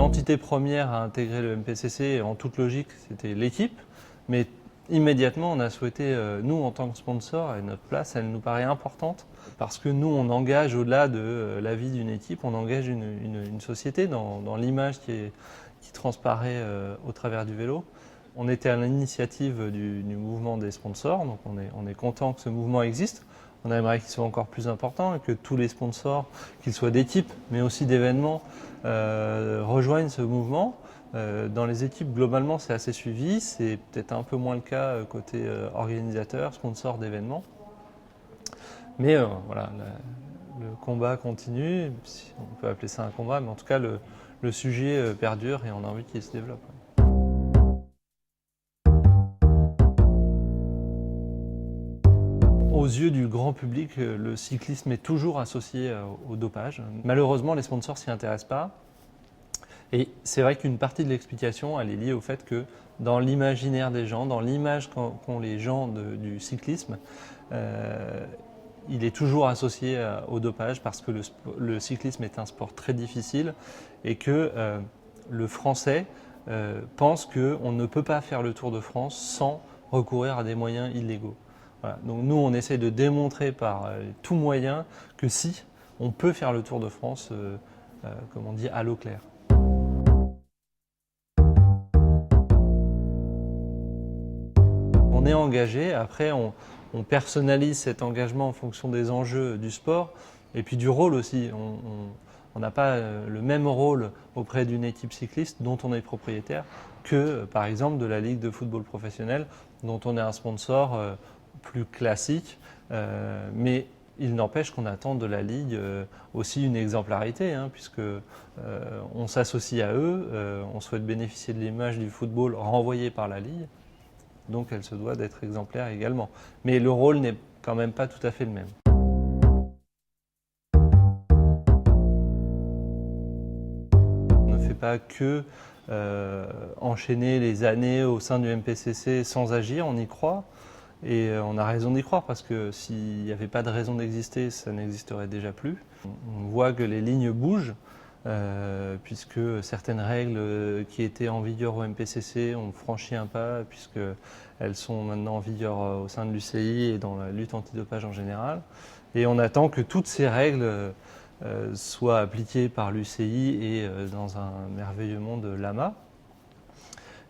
l'entité première à intégrer le MPCC, en toute logique, c'était l'équipe. Mais immédiatement, on a souhaité, nous, en tant que sponsor, et notre place, elle nous paraît importante. Parce que nous, on engage, au-delà de la vie d'une équipe, on engage une société dans l'image qui transparaît au travers du vélo. On était à l'initiative du mouvement des sponsors, donc on est content que ce mouvement existe. On aimerait qu'il soit encore plus important et que tous les sponsors, qu'ils soient d'équipes, mais aussi d'événements, rejoignent ce mouvement. Dans les équipes, globalement, c'est assez suivi. C'est peut-être un peu moins le cas côté organisateur, sponsor d'événements. Mais voilà, le combat continue. Si on peut appeler ça un combat, mais en tout cas, le sujet perdure et on a envie qu'il se développe. Aux yeux du grand public, le cyclisme est toujours associé au dopage. Malheureusement, les sponsors s'y intéressent pas. Et c'est vrai qu'une partie de l'explication, elle est liée au fait que dans l'imaginaire des gens, dans l'image qu'ont les gens du cyclisme, il est toujours associé au dopage parce que le cyclisme est un sport très difficile et que le Français pense qu'on ne peut pas faire le Tour de France sans recourir à des moyens illégaux. Voilà. Donc nous, on essaie de démontrer par tout moyen que si, on peut faire le Tour de France, comme on dit, à l'eau claire. On est engagé, après on personnalise cet engagement en fonction des enjeux du sport et puis du rôle aussi. On n'a pas le même rôle auprès d'une équipe cycliste dont on est propriétaire que par exemple de la Ligue de football professionnel dont on est un sponsor plus classique, mais il n'empêche qu'on attend de la Ligue aussi une exemplarité, puisque on s'associe à eux, on souhaite bénéficier de l'image du football renvoyée par la Ligue, donc elle se doit d'être exemplaire également. Mais le rôle n'est quand même pas tout à fait le même. On ne fait pas que enchaîner les années au sein du MPCC sans agir, on y croit. Et on a raison d'y croire parce que s'il n'y avait pas de raison d'exister, ça n'existerait déjà plus. On voit que les lignes bougent puisque certaines règles qui étaient en vigueur au MPCC ont franchi un pas puisqu'elles sont maintenant en vigueur au sein de l'UCI et dans la lutte antidopage en général. Et on attend que toutes ces règles soient appliquées par l'UCI et dans un merveilleux monde l'AMA.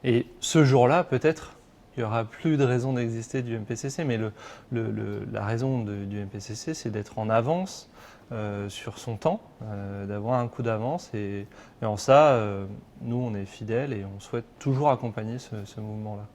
Et ce jour-là, peut-être, il n'y aura plus de raison d'exister du MPCC, mais la raison du MPCC, c'est d'être en avance sur son temps, d'avoir un coup d'avance. Et en ça, nous, on est fidèles et on souhaite toujours accompagner ce mouvement-là.